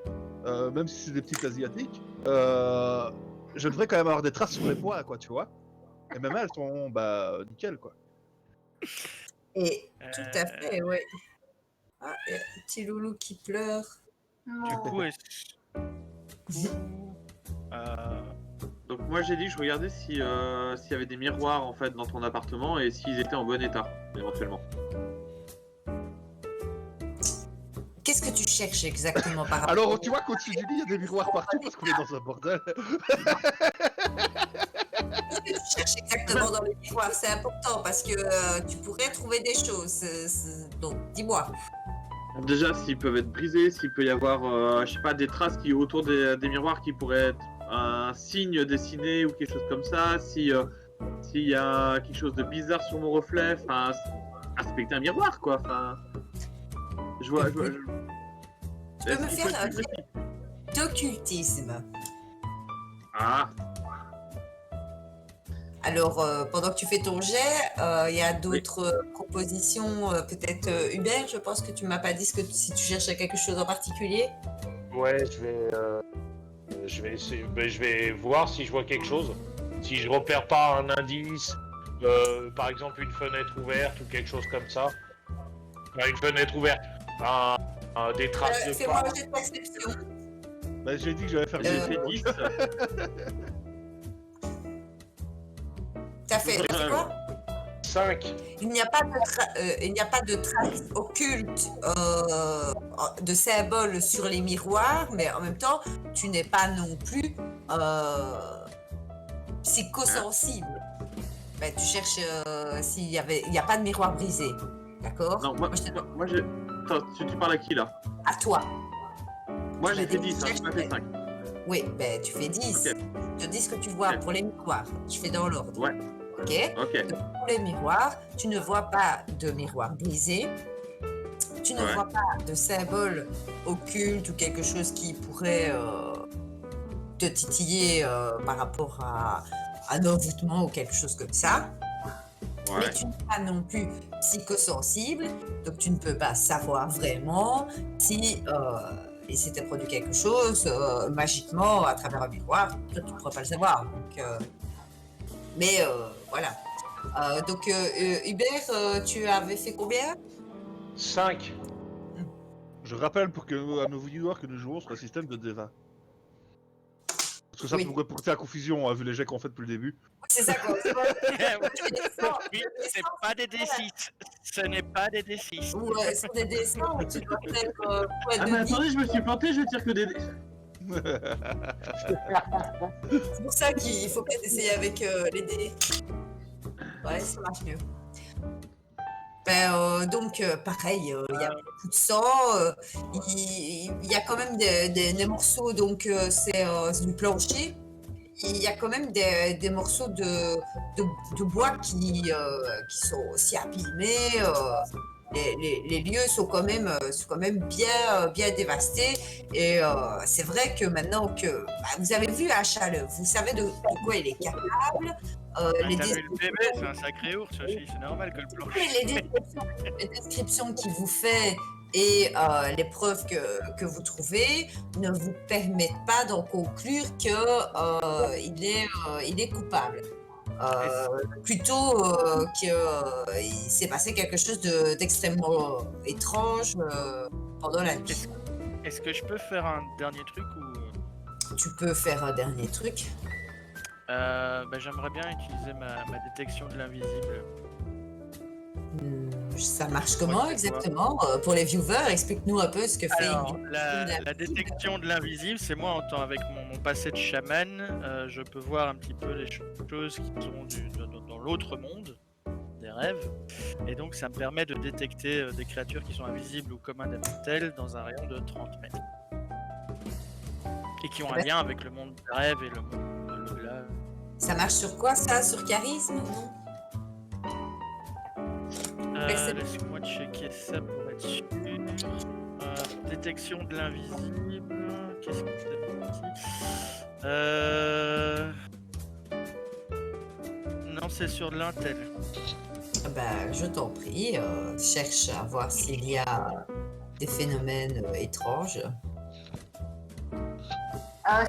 même si c'est des petites asiatiques, je devrais quand même avoir des traces sur les poids, quoi, tu vois. Et même elles sont, bah, nickel, quoi. Et tout à fait, oui. Ah, il y a un petit loulou qui pleure. Du coup, Donc moi j'ai dit que je regardais si s'il y avait des miroirs en fait dans ton appartement et s'ils étaient en bon état éventuellement. Qu'est-ce que tu cherches exactement par rapport Alors, tu vois qu'au-dessus du lit, il y a des miroirs partout parce qu'on est dans un bordel. Qu'est-ce que tu cherches exactement dans les miroirs? C'est important parce que tu pourrais trouver des choses. Donc, dis-moi. Déjà s'ils peuvent être brisés, s'il peut y avoir je sais pas des traces qui autour des miroirs qui pourraient être un signe dessiné ou quelque chose comme ça, s'il y a quelque chose de bizarre sur mon reflet, enfin inspecter un miroir quoi, enfin je vois. Tu peux me faire un jet d'occultisme. Ah, Alors, pendant que tu fais ton jet, il y a d'autres propositions. Peut-être Hubert, je pense que tu m'as pas dit si tu cherchais quelque chose en particulier. Ouais, je vais essayer, je vais voir si je vois quelque chose. Si je repère pas un indice, par exemple une fenêtre ouverte ou quelque chose comme ça. Enfin, une fenêtre ouverte, des traces de Fais-moi pas. un jet de perception. Bah, j'ai dit que j'allais faire j'ai des fait 10. T'as fait quoi? 5. Il n'y a pas de traces occultes de symboles sur les miroirs, mais en même temps, tu n'es pas non plus psychosensible. Ben, tu cherches s'il y a pas de miroir brisé, d'accord? Non, moi j'ai. Attends, tu parles à qui là? À toi. Moi Tu j'ai m'as fait dit 10, que hein, j'ai pas fait 5. Oui, ben tu fais 10. Ok. Je te dis ce que tu vois Ok. pour les miroirs. Je fais dans l'ordre. Ouais. Ok? Ok. Donc, pour les miroirs, tu ne vois pas de miroir brisé. Tu ne Ouais. vois pas de symbole occulte ou quelque chose qui pourrait te titiller par rapport à un envoûtement ou quelque chose comme ça. Ouais. Mais tu n'es pas non plus psychosensible, donc tu ne peux pas savoir vraiment si il s'était produit quelque chose magiquement à travers un miroir. Tu ne pourras pas le savoir. Donc, mais voilà. Donc Hubert, tu avais fait combien? 5. Je rappelle à nos viewers que nous jouons sur un système de Deva. Parce que ça Oui. pourrait porter à confusion, vu les jets qu'on fait depuis le début. C'est ça quoi. oui, c'est pas des D6. Ce n'est pas des D6. Ou sur des dessins où tu dois faire point Ah de mais vie. attendez, je me suis planté, je tire que des. C'est pour ça qu'il faut peut-être essayer avec les dés. Ouais, ça marche mieux. Ben, donc, pareil, il y a beaucoup de sang. Il y a quand même des morceaux, donc c'est du plancher. Il y a quand même des morceaux de bois qui sont aussi abîmés. Les lieux sont quand même bien dévastés. Et c'est vrai que maintenant que vous avez vu Achal, vous savez de quoi il est capable. T'as vu le bébé, c'est un sacré ours aussi, c'est normal que le plancher. Les descriptions qu'il vous fait et les preuves que vous trouvez ne vous permettent pas d'en conclure qu'il est coupable. Plutôt qu'il s'est passé quelque chose d'extrêmement étrange pendant la nuit. Est-ce que je peux faire un dernier truc ou... Tu peux faire un dernier truc. J'aimerais bien utiliser ma détection de l'invisible. Ça marche comment Ouais, exactement? Pour les viewers, explique-nous un peu ce que fait Alors, une la détection de l'invisible, c'est moi en tant avec mon passé de chaman, je peux voir un petit peu les choses qui sont dans l'autre monde, des rêves, et donc ça me permet de détecter des créatures qui sont invisibles ou communes à mortels dans un rayon de 30 mètres. Et qui ont un lien avec le monde des rêves et le monde de l'au-delà. Ça marche sur quoi ça? Sur charisme? Non. Laisse-moi checker ça pour être sûr. Détection de l'invisible. Qu'est-ce que c'est Non, c'est sur l'intel. Je t'en prie, cherche à voir s'il y a des phénomènes étranges.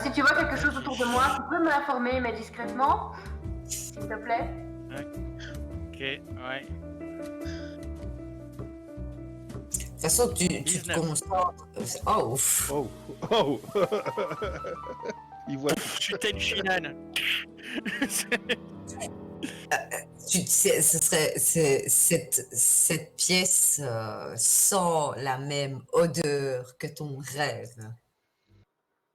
Si tu vois quelque chose autour de moi, tu peux me l'informer, mais discrètement, s'il te plaît. Ok, ouais. façon, tu te 19. concentres. Oh, ouf. Oh, oh. Il voit. Je suis Tenchinan. Cette pièce sent la même odeur que ton rêve.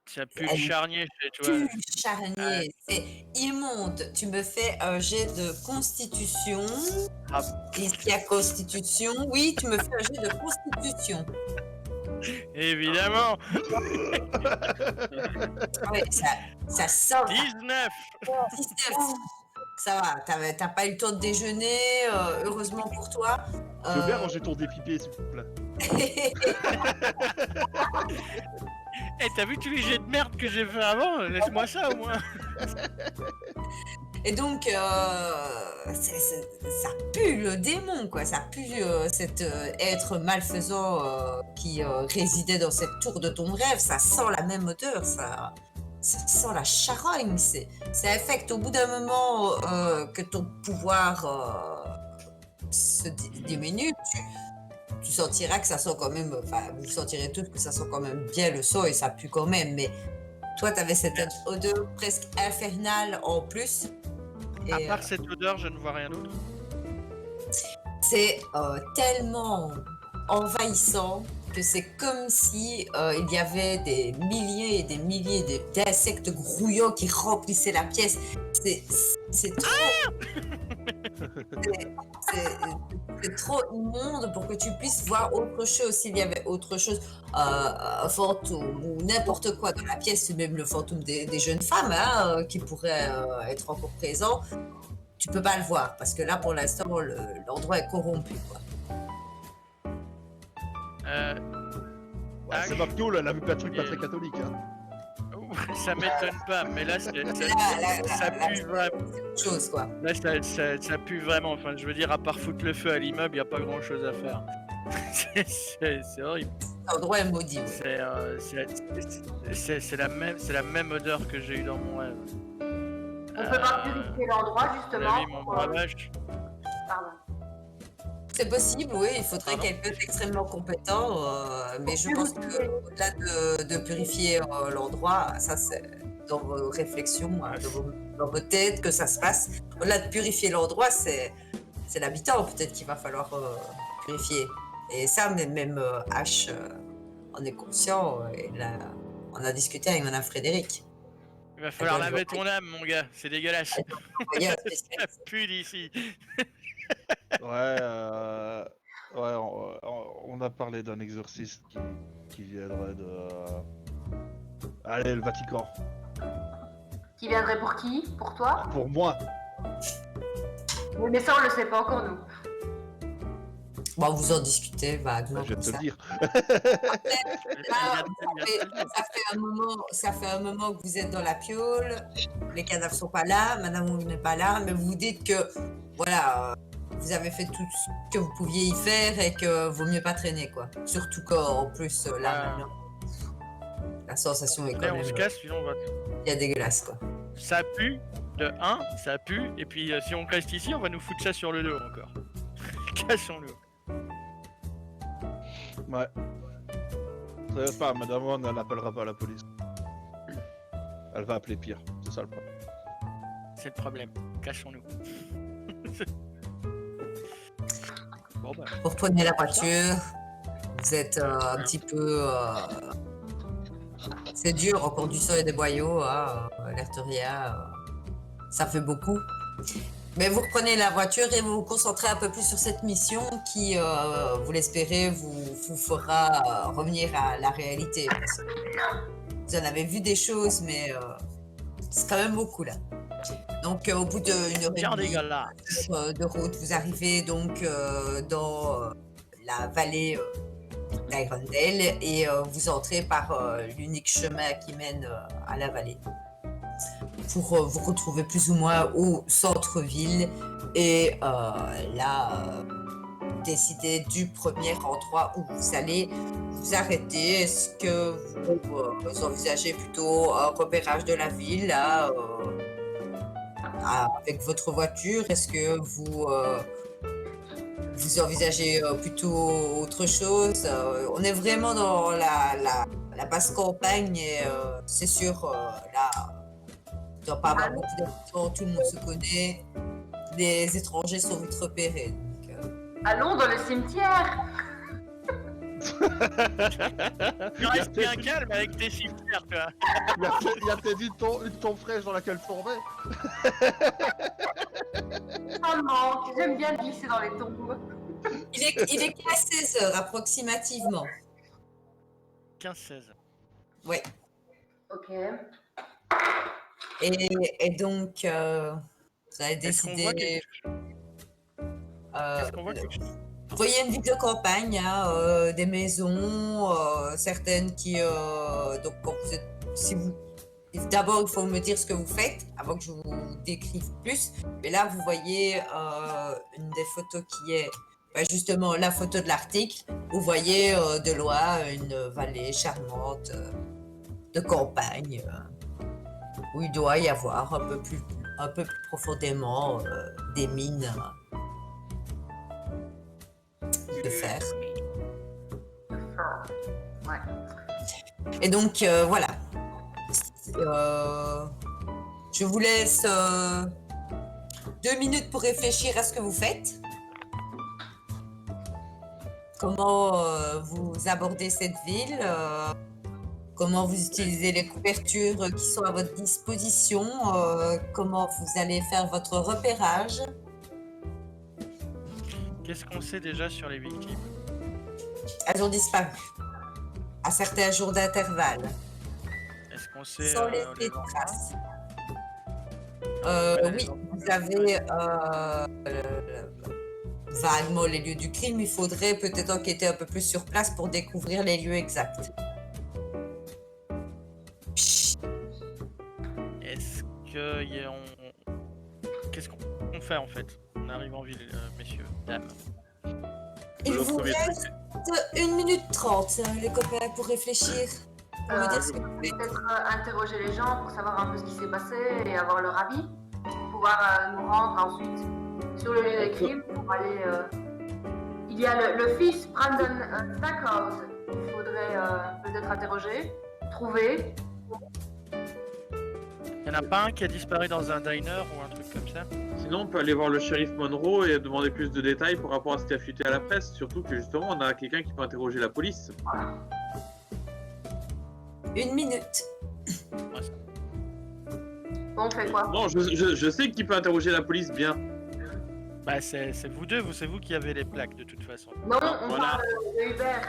Ça pue le Elle charnier chez toi. pue charnier, c'est immonde. Tu me fais un jet de constitution. Ah. Ici à constitution, oui, tu me fais un jet de constitution. Évidemment. Ouais, ça sent 19. 19. Ça va, t'as pas eu le temps de déjeuner, heureusement pour toi. Je veux bien ranger ton dépipier, s'il vous plaît. Eh, t'as vu tous les jets de merde que j'ai fait avant? Laisse-moi ça au moins. Et donc, ça pue le démon, quoi. Ça pue cet être malfaisant qui résidait dans cette tour de ton rêve. Ça sent la même odeur, ça sent la charogne. Ça affecte au bout d'un moment que ton pouvoir se diminue. Tu sentiras que ça sent quand même, enfin, vous sentirez tous que ça sent quand même bien le sang et ça pue quand même, mais toi, tu avais cette odeur presque infernale en plus. Et, À part cette odeur, je ne vois rien d'autre. c'est tellement envahissant que c'est comme si il y avait des milliers et des milliers d'insectes grouillants qui remplissaient la pièce. C'est trop... c'est trop immonde pour que tu puisses voir autre chose. S'il y avait autre chose, un fantôme ou n'importe quoi dans la pièce, même le fantôme des jeunes femmes hein, qui pourrait être encore présent, tu peux pas le voir parce que là pour l'instant l'endroit est corrompu quoi. Ouais, c'est ma pio, elle a vu plein de trucs pas très catholiques. Hein. Ça m'étonne pas, mais là, ça pue vraiment. C'est autre chose quoi. Là, ça pue vraiment. Enfin, je veux dire, à part foutre le feu à l'immeuble, il n'y a pas grand chose à faire. C'est horrible. L'endroit est maudit. Ouais. C'est la même odeur que j'ai eue dans mon rêve. On peut pas purifier l'endroit On a justement. mis mon breuvage. Pardon. C'est possible, oui, il faudrait Pardon quelqu'un d'extrêmement compétent, mais je pense qu'au-delà de purifier l'endroit, ça c'est dans vos réflexions, dans vos têtes que ça se passe. Au-delà de purifier l'endroit, c'est l'habitant peut-être qu'il va falloir purifier. Et ça, même H en est conscient, et là, on a discuté avec Madame Frédéric. Il va falloir laver ton âme, mon gars. C'est dégueulasse. Il y a un Ça spécialiste. pue d'ici. Ouais, on a parlé d'un exorciste qui viendrait de. Allez, le Vatican. Qui viendrait pour qui? Pour toi? Pour moi. Oui, mais ça on le sait pas encore nous. Bon, vous en discutez vaguement. Je vais comme te ça. le dire. Là, ça fait un moment que vous êtes dans la piole, les cadavres sont pas là, Madame Wu n'est pas là, mais vous dites que voilà, vous avez fait tout ce que vous pouviez y faire et que vaut mieux pas traîner quoi. Surtout qu'en plus là maintenant, la sensation est quand Là, on même se casse, sinon on va. bien dégueulasse quoi. Ça pue, de 1, ça pue, et puis si on reste ici, on va nous foutre ça sur le dos encore. Cassons-le. Ouais. Ça va pas, Madame Wong, elle n'appellera pas la police. Elle va appeler pire, c'est ça le problème. C'est le problème. Cassons-nous. Bon bah. Vous reprenez la voiture, vous êtes un petit peu... c'est dur, encore du sang et des boyaux, hein, l'Erteria, ça fait beaucoup. Mais vous reprenez la voiture et vous vous concentrez un peu plus sur cette mission qui, vous l'espérez, vous fera revenir à la réalité. Parce que vous en avez vu des choses, mais c'est quand même beaucoup là. Donc au bout d'une heure et Bien demie dégueulasse. de route, vous arrivez donc dans la vallée d'Irondale et vous entrez par l'unique chemin qui mène à la vallée. Pour vous retrouver plus ou moins au centre-ville et là, décider du premier endroit où vous allez vous arrêter. Est-ce que vous envisagez plutôt un repérage de la ville là, avec votre voiture? Est-ce que vous vous envisagez plutôt autre chose. On est vraiment dans la basse campagne et c'est sûr, là, il ne doit pas avoir beaucoup d'habitants, tout le monde se connaît. Les étrangers sont vite repérés. Donc, Allons dans le cimetière. Tu restes bien calme avec tes cimetières, toi. Il y a peut-être une tombe fraîche dans laquelle tomber. Oh non, j'aime bien glisser dans les tombes. il est qu'à 16h approximativement. 15-16. Ouais. Ok. Et donc, vous avez Est-ce qu'on décidé. voit Est-ce qu'on voit quelque chose? Vous voyez une ville de campagne, hein, des maisons, certaines qui. Donc, quand vous êtes. Si vous. D'abord, il faut me dire ce que vous faites avant que je vous décrive plus. Mais là, vous voyez une des photos qui est justement la photo de l'article. Vous voyez de loin une vallée charmante de campagne où il doit y avoir un peu plus profondément des mines de fer. Ouais. Et donc, voilà. Je vous laisse 2 minutes pour réfléchir à ce que vous faites. Comment vous abordez cette ville, comment vous utilisez les couvertures qui sont à votre disposition, comment vous allez faire votre repérage. Qu'est-ce qu'on sait déjà sur les victimes? Elles ont disparu à certains jours d'intervalle, Est-ce qu'on sait sans les laisser de endroits? traces. les Oui, endroits. vous avez vaguement les lieux du crime. Il faudrait peut-être enquêter un peu plus sur place pour découvrir les lieux exacts. Est-ce que qu'est-ce qu'on fait en fait? On arrive en ville, messieurs, dames. Il Le vous premier reste 1 minute 30, les copains, pour réfléchir. Pour me dire ce que On vous peut faites. peut-être interroger les gens pour savoir un peu ce qui s'est passé et avoir leur avis, pour pouvoir nous rendre ensuite sur le lieu des crimes pour aller. Il y a le fils Brandon Stackhouse qu'il faudrait peut-être interroger, trouver. Il n'y en a pas un qui a disparu dans un diner ou un truc comme ça? Sinon, on peut aller voir le shérif Monroe et demander plus de détails par rapport à ce qui a fuité à la presse. Surtout que justement, on a quelqu'un qui peut interroger la police. 1 minute. Bon, on fait quoi? Non, je sais qui peut interroger la police bien. Bah c'est vous deux, c'est vous qui avez les plaques de toute façon. Non, on Voilà. parle de Hubert.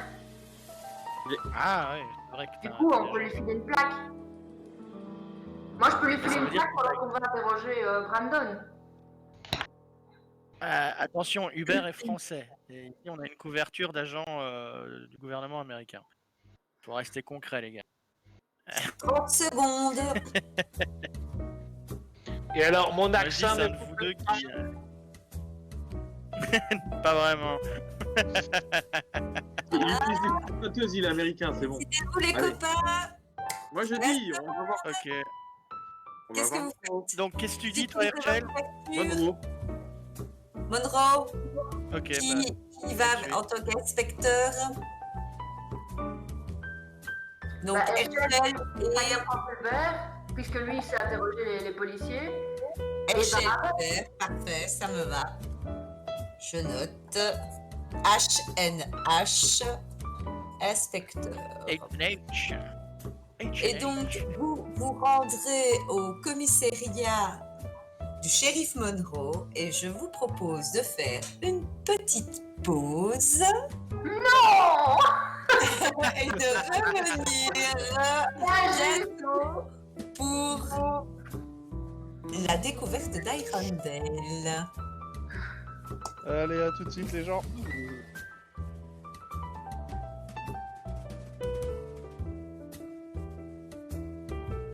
Ah ouais, c'est vrai que Du t'as coup, on des peut lui gens. filer une plaque. Moi, je peux lui Ça filer veut une dire plaque pendant qu'on va interroger Brandon. Attention, Hubert est français. Et ici, on a une couverture d'agents du gouvernement américain. Faut rester concret, les gars. 30 secondes. Et alors, mon Moi, je dis, c'est accent un de vous deux qui... Pas vraiment. Il est américain, c'est bon. Décidez-vous, les Allez. copains. Moi je dis, on va voir. Ok. On va Qu'est-ce que voir. vous faites? Donc, qu'est-ce que tu dis, toi, Dites-nous Rachel? votre facture. Monroe. Monroe, Ok, qui va je suis- en tant qu'inspecteur. Donc, Bah, Rachel Chacun prend le verre, puisque lui, il s'est interrogé les policiers. et Rachel bah, Hubert. Parfait, ça me va. Je note HNH, inspecteur. H&H. Et donc, vous vous rendrez au commissariat du shérif Monroe et je vous propose de faire une petite pause Non! et de revenir bientôt pour la découverte d'Irondale. Allez, à tout de suite les gens.